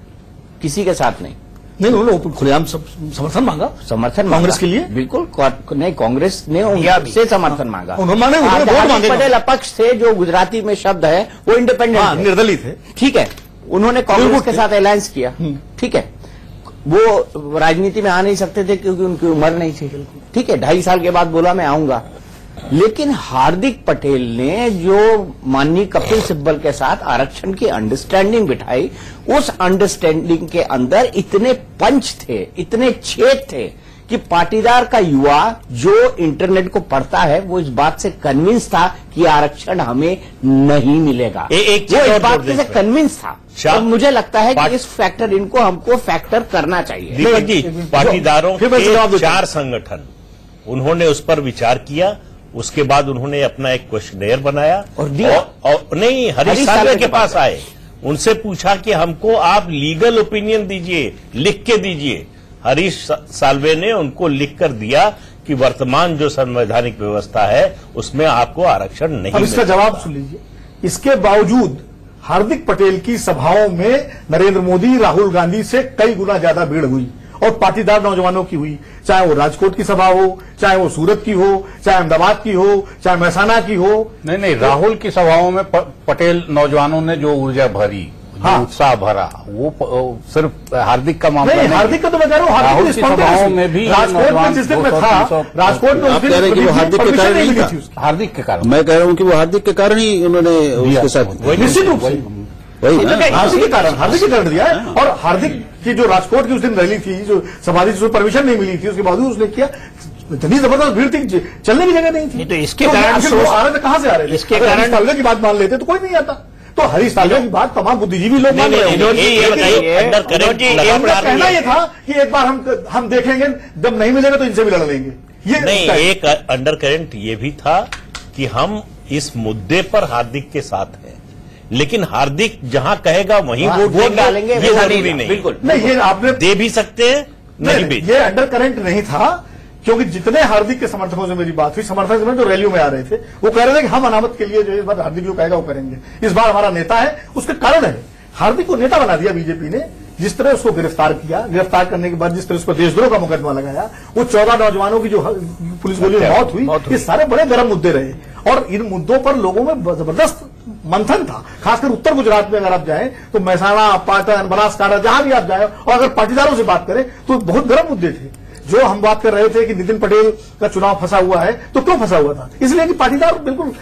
किसी के साथ नहीं, उन्होंने खुलेआम समर्थन मांगा, समर्थन कांग्रेस के लिए, बिल्कुल नहीं, कांग्रेस ने उनसे समर्थन मांगा। उन्होंने हार्दिक पटेल अपक्ष थे, जो गुजराती में शब्द है वो इंडिपेंडेंट निर्दलीय थे, ठीक है, उन्होंने कांग्रेस के साथ अलायंस किया, ठीक है, वो राजनीति में आ नहीं सकते थे क्योंकि उनकी उम्र नहीं थी, ठीक है, 2.5 साल के बाद बोला मैं आऊंगा। लेकिन हार्दिक पटेल ने जो माननीय कपिल सिब्बल के साथ आरक्षण की अंडरस्टैंडिंग बिठाई, उस अंडरस्टैंडिंग के अंदर इतने पंच थे, इतने छेद थे कि पाटीदार का युवा जो इंटरनेट को पढ़ता है वो इस बात से कन्विंस था कि आरक्षण हमें नहीं मिलेगा, वो इस बात से कन्विंस था। और मुझे लगता है कि इस फैक्टर इनको हमको फैक्टर करना चाहिए। पाटीदारों के 4 संगठन, उन्होंने उस पर विचार किया, उसके बाद उन्होंने अपना एक क्वेश्चनेयर बनाया और दिया, और नहीं, हरीश साल्वे के पास आए, उनसे पूछा कि हमको आप लीगल ओपिनियन दीजिए, लिख के दीजिए। हरीश साल्वे ने उनको लिख कर दिया कि वर्तमान जो संवैधानिक व्यवस्था है उसमें आपको आरक्षण नहीं। अब इसका जवाब सुन लीजिए। इसके बावजूद हार्दिक पटेल की सभाओं में नरेंद्र मोदी, राहुल गांधी से कई गुना ज्यादा भीड़ हुई और पाटीदार नौजवानों की हुई, चाहे वो राजकोट की सभा हो, चाहे वो सूरत की हो, चाहे अहमदाबाद की हो, चाहे महसाना की हो। नहीं, राहुल की सभाओं में पटेल नौजवानों ने जो ऊर्जा भरी, उत्साह भरा, वो सिर्फ हार्दिक का मामला नहीं। हार्दिक का तो मैं कह रहा हूँ, हार्दिक की सभाओं में भी राजकोट में जिस दिन में था, राजकोट में आप कह रहे हैं कि वो हार्दिक के कारण नहीं था, हार्दिक के कारण, मैं कह रहा हूँ कि वो हार्दिक के कारण ही उन्होंने उसके साथ, निश्चित रूप से हार्दिक के कारण दिया है। और हार्दिक की जो राजकोट की उस दिन रैली थी, जो समाधि से परमिशन नहीं मिली थी, उसके बावजूद उसने किया, इतनी जबरदस्त भीड़ थी, चलने की जगह नहीं थी। तो इसके कारण आ रहे थे, कहां से आ रहे थे? इसके कारण साल्वे की बात मान लेते तो कोई नहीं आता। तो हरीश साल्वे की बात तमाम बुद्धिजीवी लोग मान रहे हैं। कहना यह था कि एक बार हम देखेंगे, जब नहीं मिलेगा तो इनसे भी लड़ लेंगे। ये नहीं, एक अंडर करंट ये भी था कि हम इस मुद्दे पर हार्दिक के साथ हैं, लेकिन हार्दिक जहां कहेगा वहीं वोट डालेंगे, ये जरूरी नहीं। बिल्कुल नहीं, ये आपने दे भी सकते हैं, नहीं भी। ये अंडर करंट नहीं था, क्योंकि जितने हार्दिक के समर्थकों से मेरी बात हुई, समर्थक जो रैलियों में आ रहे थे, वो कह रहे थे कि हम अनामत के लिए जो इस बार हार्दिक जो कहेगा वो करेंगे, इस बार हमारा नेता है, उसके कारण है। हार्दिक को नेता बना दिया बीजेपी ने, जिस तरह उसको गिरफ्तार किया, गिरफ्तार करने के बाद जिस तरह उसको देशद्रोह का मुकदमा लगाया, वो 14 नौजवानों की जो पुलिस गोली में मौत हुई, ये सारे बड़े गर्म मुद्दे रहे और इन मुद्दों पर लोगों में जबरदस्त मंथन था। खासकर उत्तर गुजरात में अगर आप जाएं तो महसाणा, पाटन, बनासकांठा, जहां भी आप जाएं और अगर पाटीदारों से बात करें तो बहुत गर्म मुद्दे थे। जो हम बात कर रहे थे कि नितिन पटेल का चुनाव फंसा हुआ है, तो क्यों फंसा हुआ था? इसलिए कि पाटीदार बिल्कुल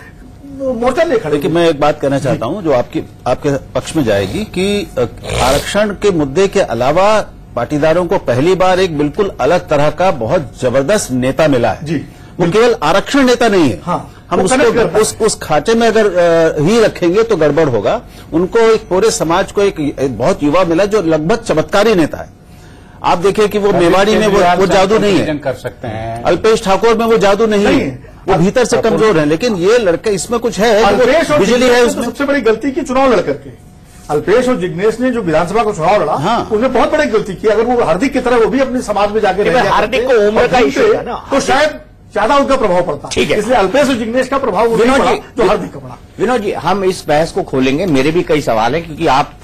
मोर्चा ले खड़े। देखिए, मैं एक बात कहना चाहता हूं जो आपके पक्ष में जाएगी कि आरक्षण के मुद्दे के अलावा पाटीदारों को पहली बार एक बिल्कुल अलग तरह का बहुत जबरदस्त नेता मिला है। जी, वो केवल आरक्षण नेता नहीं है। हाँ, हम उसको उस खाते में अगर ही रखेंगे तो गड़बड़ होगा। उनको एक पूरे समाज को एक बहुत युवा मिला जो लगभग चमत्कारी नेता है। आप देखिए कि वो मेवाड़ी में वो जादू नहीं है, कर सकते हैं। अल्पेश ठाकुर में वो जादू नहीं है, वो भीतर से कमजोर है। लेकिन ये लड़के, इसमें कुछ है, अल्पेश और बिजली है उसमें। सबसे बड़ी गलती की चुनाव लड़ करके अल्पेश और जिग्नेश ने जो विधानसभा का चुनाव लड़ा, हाँ, उन्होंने बहुत बड़ी गलती की। अगर वो हार्दिक की तरह वो भी अपने समाज में जाके हार्दिक को उम्र का इशू है ना, तो शायद ज्यादा उनका प्रभाव पड़ता। ठीक है, इसलिए अल्पेश और जिग्नेश का प्रभाव विनोद जी जो हार्दिक का पड़ा। विनोद जी, हम इस बहस को खोलेंगे। मेरे भी कई सवाल है क्योंकि आप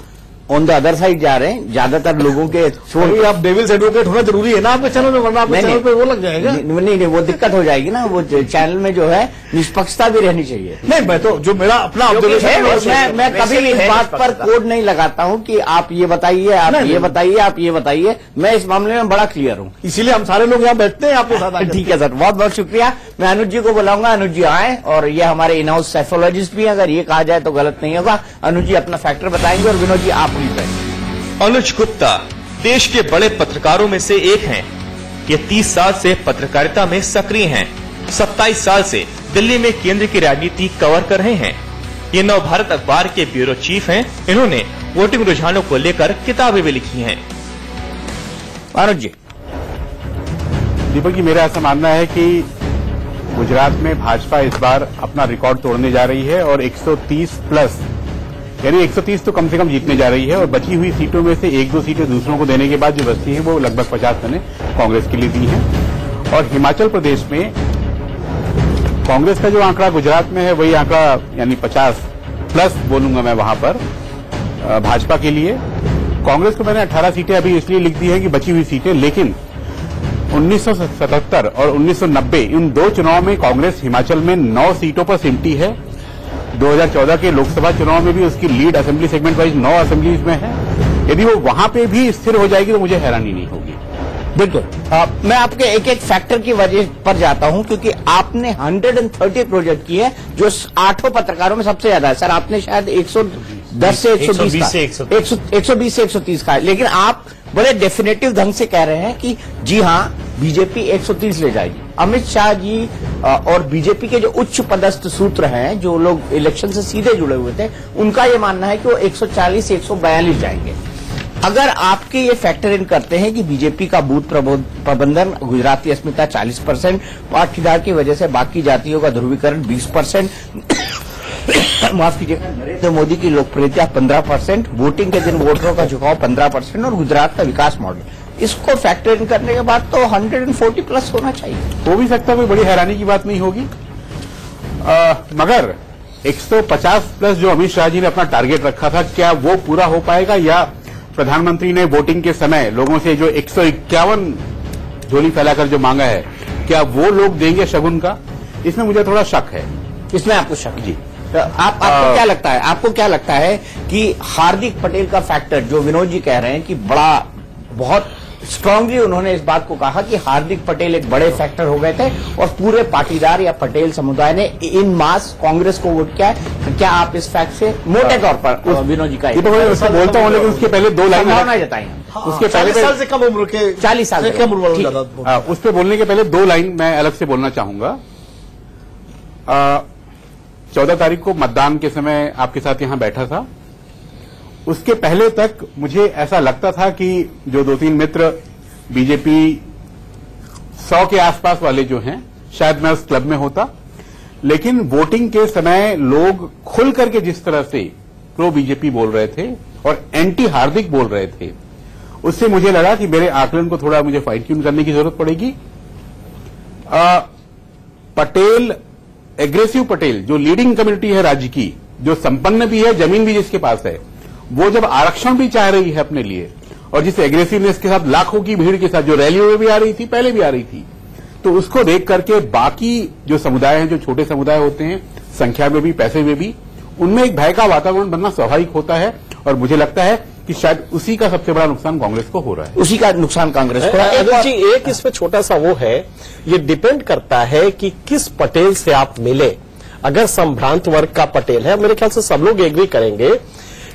ऑन द अदर साइड जा रहे हैं। ज्यादातर लोगों के छोड़ आप डेविल्स एडवोकेट होना जरूरी है ना आपके चैनल में, वरना आपके चैनल पे वो लग जाएगा। नहीं, वो दिक्कत हो जाएगी ना। वो चैनल में जो है निष्पक्षता भी रहनी चाहिए। नहीं, मैं तो जो मेरा अपना ऑब्जर्वेशन, मैं कभी भी इस बात पर कोड नहीं लगाता हूं कि आप ये बताइए, आप ये बताइए, आप ये बताइए। मैं इस मामले में बड़ा क्लियर हूं, इसीलिए हम सारे लोग यहाँ बैठते हैं आपके साथ। ठीक है सर, बहुत बहुत शुक्रिया। मैं अनुज जी को बुलाऊंगा, अनुज जी आए, और ये हमारे इन हाउस साइकोलॉजिस्ट भी हैं, अगर ये कहा जाए तो गलत नहीं होगा। अनुज जी अपना फैक्टर बताएंगे और विनोद जी आप भी बताएंगे। अनुज गुप्ता देश के बड़े पत्रकारों में से एक हैं। ये 30 साल से पत्रकारिता में सक्रिय हैं। 27 साल से दिल्ली में केंद्र की राजनीति कवर कर रहे हैं। ये नवभारत अखबार के ब्यूरो चीफ हैं। इन्होंने वोटिंग रुझानों को लेकर किताबें भी लिखी हैं। अनुज जी। दीपक जी, मेरा ऐसा मानना है कि गुजरात में भाजपा इस बार अपना रिकॉर्ड तोड़ने जा रही है और 130 प्लस, यानी 130 तो कम से कम जीतने जा रही है और बची हुई सीटों में से 1-2 सीटें दूसरों को देने के बाद जो बचती हैं वो लगभग 50 मैंने कांग्रेस के लिए दी हैं। और हिमाचल प्रदेश में कांग्रेस का जो आंकड़ा गुजरात में है वही आंकड़ा, यानी 50 प्लस बोलूंगा मैं वहां पर भाजपा के लिए। कांग्रेस को मैंने 18 सीटें अभी इसलिए लिख दी है कि बची हुई सीटें, लेकिन 1977 और 1990 इन दो चुनाव में कांग्रेस हिमाचल में 9 सीटों पर सिमटी है। 2014 के लोकसभा चुनाव में भी उसकी lead assembly segment wise 9 assemblies में है। यदि वो वहां पे भी स्थिर हो जाएगी तो मुझे हैरानी नहीं होगी। बिल्कुल। मैं आपके एक एक फैक्टर की वजह पर जाता हूं क्योंकि आपने 130 प्रोजेक्ट किए जो 8 पत्रकारों में सबसे ज्यादा है। सर, आपने शायद 110 से 120 से 130 का है, लेकिन आप बड़े डेफिनेटिव ढंग से कह रहे हैं कि जी हां, बीजेपी 130 ले जाएगी। अमित शाह जी और बीजेपी के जो उच्च पदस्थ सूत्र हैं, जो लोग इलेक्शन से सीधे जुड़े हुए थे, उनका ये मानना है कि वो 140 से 142 जाएंगे। अगर आपके ये फैक्टर इन करते हैं कि बीजेपी का बूथ प्रबंधन, गुजराती अस्मिता 40%, पाटीदार की वजह से बाकी जातियों का ध्रुवीकरण 20%, माफ कीजिएगा, नरेंद्र मोदी की लोकप्रियता 15%, वोटिंग के दिन वोटरों का झुकाव 15% और गुजरात का विकास मॉडल, इसको फैक्टर इन करने के बाद तो 140 प्लस होना चाहिए। हो भी सकता है, कोई बड़ी हैरानी की बात नहीं होगी। मगर 150 प्लस जो अमित शाह जी ने अपना टारगेट रखा था, क्या वो पूरा हो पाएगा, या प्रधानमंत्री ने वोटिंग के समय लोगों से जो 151 झोली फैलाकर जो मांगा है, क्या वो लोग देंगे शगुन का? इसमें मुझे थोड़ा शक है। इसमें आपको शक? जी। आपको क्या लगता है? आपको क्या लगता है कि हार्दिक पटेल का फैक्टर, जो विनोद जी कह रहे हैं कि बड़ा, बहुत स्ट्रांगली उन्होंने इस बात को कहा कि हार्दिक पटेल एक बड़े फैक्टर हो गए थे और पूरे पाटीदार या पटेल समुदाय ने इन मास कांग्रेस को वोट किया है, क्या आप इस फैक्ट से मोटे तौर पर विनोद जी का बोलता हूं, लेकिन उसके पहले 2 लाइन जताएंगे। उसके पहले 40 साल से कम उम्र के, 40 साल से कम उम्र, उस पर बोलने के पहले 2 लाइन मैं अलग से बोलना चाहूंगा। 14 तारीख को मतदान के समय आपके साथ यहां बैठा था। उसके पहले तक मुझे ऐसा लगता था कि जो 2-3 मित्र बीजेपी 100 के आसपास वाले जो हैं, शायद मैं उस क्लब में होता, लेकिन वोटिंग के समय लोग खुल करके जिस तरह से प्रो बीजेपी बोल रहे थे और एंटी हार्दिक बोल रहे थे, उससे मुझे लगा कि मेरे आकलन को थोड़ा मुझे फाइन ट्यून करने की जरूरत पड़ेगी। पटेल, एग्रेसिव पटेल, जो लीडिंग कम्युनिटी है राज्य की, जो संपन्न भी है, जमीन भी जिसके पास है, वो जब आरक्षण भी चाह रही है अपने लिए और जिस एग्रेसिवनेस के साथ, लाखों की भीड़ के साथ जो रैलियों में भी आ रही थी, पहले भी आ रही थी, तो उसको देख करके बाकी जो समुदाय हैं, जो छोटे समुदाय होते हैं, संख्या में भी, पैसे में भी, उनमें एक भय का वातावरण बनना स्वाभाविक होता है। और मुझे लगता है कि शायद उसी का सबसे बड़ा नुकसान कांग्रेस को हो रहा है। उसी का नुकसान कांग्रेस को है। अनिल जी, एक इसमें छोटा सा वो है, ये डिपेंड करता है कि किस पटेल से आप मिले। अगर संभ्रांत वर्ग का पटेल है, मेरे ख्याल से सब लोग एग्री करेंगे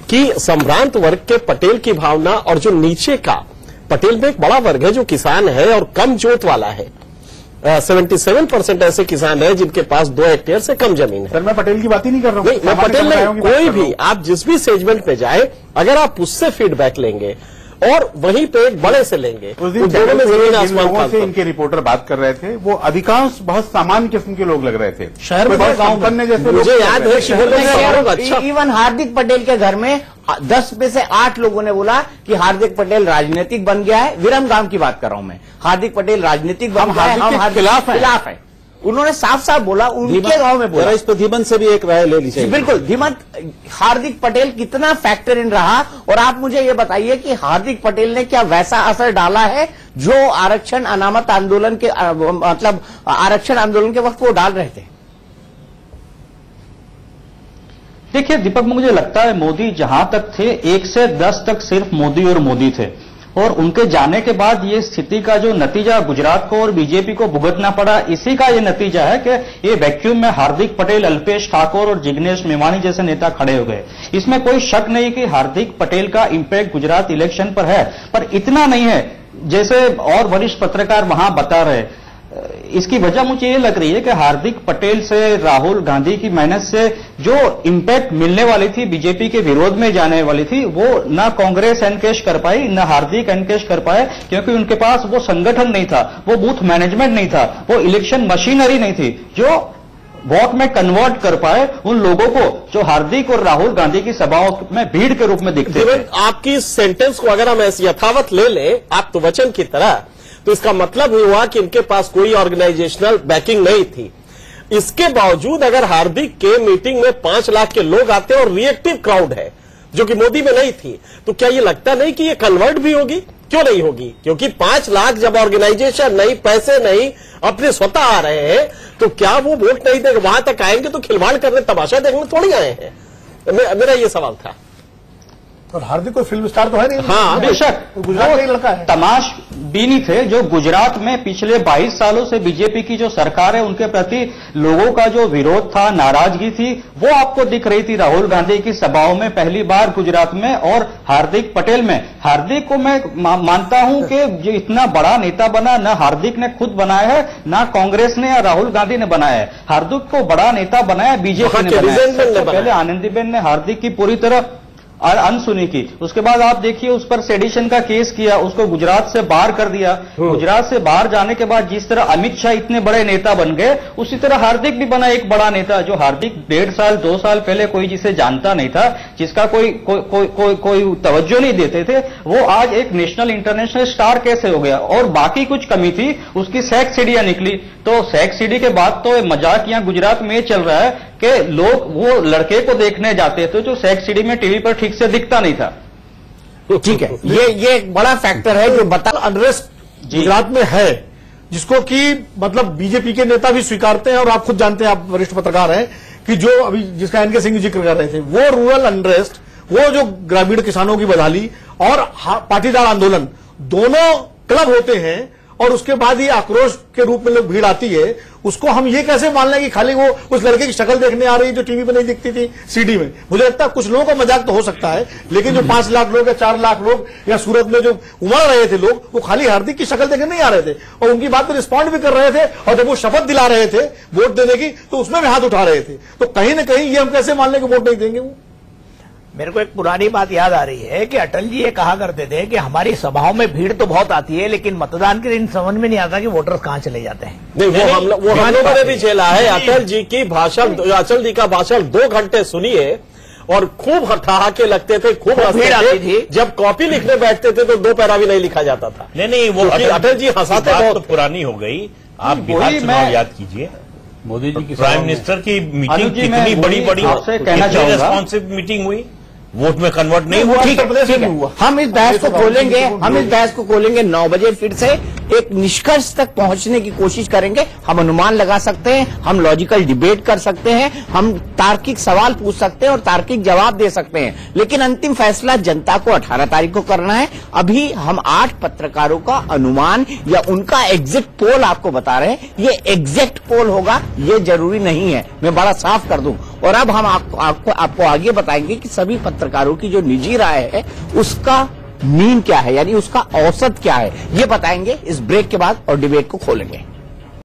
कि संभ्रांत वर्ग के पटेल की भावना और जो नीचे का पटेल में एक बड़ा वर्ग है जो किसान है और कम जोत वाला है। 77% ऐसे किसान हैं जिनके पास 2 हेक्टेयर से कम जमीन है। सर, मैं पटेल की बात ही नहीं कर रहा हूं। नहीं, मैं पटेल नहीं, कोई भी आप जिस भी सेगमेंट में जाए, अगर आप उससे फीडबैक लेंगे और वहीं पे एक बड़े से लेंगे, उस दिन दोनों में जमीन आसमान लोगों से इनके रिपोर्टर बात कर रहे थे, वो अधिकांश बहुत सामान्य किस्म के लोग लग रहे थे। शहर में बहुत गांव संपन्न जैसे मुझे याद है शहर में अच्छा, इवन हार्दिक पटेल के घर में 10 में से 8 लोगों ने बोला कि हार्दिक पटेल राजनीतिक बन गया है। विरमगाम की बात कर रहा हूं मैं। हार्दिक पटेल राजनीतिक बन गया है, हम हार्दिक के खिलाफ है। उन्होंने साफ साफ बोला, उनके गांव में बोला। इस पर धीमन से भी एक राय ले ली चाहिए। बिल्कुल, धीमन हार्दिक पटेल कितना फैक्टर इन रहा। और आप मुझे ये बताइए कि हार्दिक पटेल ने क्या वैसा असर डाला है जो आरक्षण अनामत आंदोलन के मतलब आरक्षण आंदोलन के वक्त वो डाल रहे थे। देखिए दीपक, मुझे लगता है मोदी जहां तक थे 1 से 10 तक सिर्फ मोदी और मोदी थे, और उनके जाने के बाद ये स्थिति का जो नतीजा गुजरात को और बीजेपी को भुगतना पड़ा, इसी का ये नतीजा है कि ये वैक्यूम में हार्दिक पटेल, अल्पेश ठाकोर और जिग्नेश मेवानी जैसे नेता खड़े हो गए। इसमें कोई शक नहीं कि हार्दिक पटेल का इंपैक्ट गुजरात इलेक्शन पर है, पर इतना नहीं है जैसे और वरिष्ठ पत्रकार वहां बता रहे। इसकी वजह मुझे ये लग रही है कि हार्दिक पटेल से, राहुल गांधी की मेहनत से जो इंपैक्ट मिलने वाली थी, बीजेपी के विरोध में जाने वाली थी, वो ना कांग्रेस एनकेश कर पाई, ना हार्दिक एनकेश कर पाए, क्योंकि उनके पास वो संगठन नहीं था, वो बूथ मैनेजमेंट नहीं था, वो इलेक्शन मशीनरी नहीं थी जो वोट में कन्वर्ट कर पाए उन लोगों को जो हार्दिक और राहुल गांधी की सभाओं में भीड़ के रूप में दिखते थे। आपकी इस सेंटेंस को अगर हम ऐसे यथावत ले लें आप तो वचन की तरह, तो इसका मतलब ये हुआ कि इनके पास कोई ऑर्गेनाइजेशनल बैकिंग नहीं थी। इसके बावजूद अगर हार्दिक के मीटिंग में 5 लाख के लोग आते और रिएक्टिव क्राउड है जो कि मोदी में नहीं थी, तो क्या ये लगता नहीं कि ये कन्वर्ट भी होगी? क्यों नहीं होगी? क्योंकि 5 लाख जब ऑर्गेनाइजेशन नहीं, पैसे नहीं, अपने स्वतः आ रहे हैं, तो क्या वो वोट नहीं देंगे? वहां तक आएंगे तो खिलवाड़ करने, तमाशा देखने थोड़ी आए हैं। मेरा ये सवाल था। और हार्दिक कोई फिल्म स्टार तो है नहीं। हाँ, बेशक गुजरात का लड़का है। तमाश बीनी थे जो गुजरात में पिछले 22 सालों से बीजेपी की जो सरकार है उनके प्रति लोगों का जो विरोध था, नाराजगी थी, वो आपको दिख रही थी राहुल गांधी की सभाओं में पहली बार गुजरात में और हार्दिक पटेल में। हार्दिक को मैं मानता हूं कि जो इतना बड़ा नेता बना, ना हार्दिक ने खुद बनाया है, ना कांग्रेस ने या राहुल गांधी ने बनाया है। हार्दिक को बड़ा नेता बनाया बीजेपी ने बनाया। पहले आनंदीबेन ने हार्दिक की पूरी तरह अनसुनी की, उसके बाद आप देखिए उस पर सेडिशन का केस किया, उसको गुजरात से बाहर कर दिया। गुजरात से बाहर जाने के बाद जिस तरह अमित शाह इतने बड़े नेता बन गए, उसी तरह हार्दिक भी बना एक बड़ा नेता। जो हार्दिक 1.5 साल 2 साल पहले कोई जिसे जानता नहीं था, जिसका कोई तवज्जो नहीं देते थे, वो आज एक नेशनल इंटरनेशनल स्टार कैसे हो गया। और बाकी कुछ कमी थी, उसकी सेक्स सीढ़ियां निकली। तो सेक्स सीढ़ी के बाद तो मजाक यहाँ गुजरात में चल रहा है कि लोग वो लड़के को देखने जाते थे जो सेक्स सीढ़ी में टीवी पर ठीक से दिखता नहीं था। ठीक है, ये एक बड़ा फैक्टर है जो बता अनरेस्ट गुजरात में है, जिसको कि मतलब बीजेपी के नेता भी स्वीकारते हैं और आप खुद जानते हैं, आप वरिष्ठ पत्रकार हैं, कि जो अभी जिसका एनके सिंह जिक्र कर रहे थे, वो रूरल अनरेस्ट, वो जो ग्रामीण किसानों की बदहाली और पाटीदार आंदोलन दोनों क्लब होते हैं और उसके बाद ही आक्रोश के रूप में लोग भीड़ आती है। उसको हम ये कैसे मान लें कि खाली वो उस लड़के की शक्ल देखने आ रही है जो टीवी पे नहीं दिखती थी सीडी में। मुझे लगता है कुछ लोगों का मजाक तो हो सकता है, लेकिन जो 5 लाख लोग या 4 लाख लोग या सूरत में जो उमड़ रहे थे लोग, वो खाली हार्दिक की शक्ल देखने नहीं आ रहे थे और उनकी बात पर रिस्पॉन्ड भी कर रहे थे। और जब वो शपथ दिला रहे थे वोट देने की, तो उसमें भी हाथ उठा रहे थे। तो कहीं ना कहीं ये हम कैसे मान लें कि वोट नहीं देंगे वो। मेरे को एक पुरानी बात याद आ रही है कि अटल जी ये कहा करते थे कि हमारी सभाओं में भीड़ तो बहुत आती है, लेकिन मतदान के दिन समझ में नहीं आता कि वोटर्स कहां चले जाते हैं। नहीं, वो हम लोगों ने भी झेला है। अटल जी की भाषण, अटल जी का भाषण 2 घंटे सुनिए और खूब ठहाके लगते थे, खूब भीड़ आती थी। जब कॉपी लिखने बैठते थे तो 2 पैरा भी नहीं लिखा जाता था। नहीं, वो अटल जी हंसाते बहुत तो पुरानी हो गई। आप बिहार चुनाव याद कीजिए, मोदी जी की प्राइम मिनिस्टर की मीटिंग कितनी बड़ी, आपसे कहना चाहूंगा, रेस्पॉन्सिव मीटिंग हुई। वोट में कन्वर्ट नहीं हुआ। ठीक है। हम इस बहस को खोलेंगे 9 बजे फिर से एक निष्कर्ष तक पहुंचने की कोशिश करेंगे। हम अनुमान लगा सकते हैं, हम लॉजिकल डिबेट कर सकते हैं, हम तार्किक सवाल पूछ सकते हैं और तार्किक जवाब दे सकते हैं, लेकिन अंतिम फैसला जनता को 18 तारीख को करना है। अभी हम 8 पत्रकारों का अनुमान या उनका एग्जिट पोल आपको बता रहे हैं। ये एग्जैक्ट पोल होगा ये जरूरी नहीं है, मैं बड़ा साफ कर दूं। और अब हम आपको आगे बताएंगे कि सभी पत्रकारों की जो निजी राय है उसका मीन क्या है, यानी उसका औसत क्या है, ये बताएंगे इस ब्रेक के बाद और डिबेट को खोलेंगे।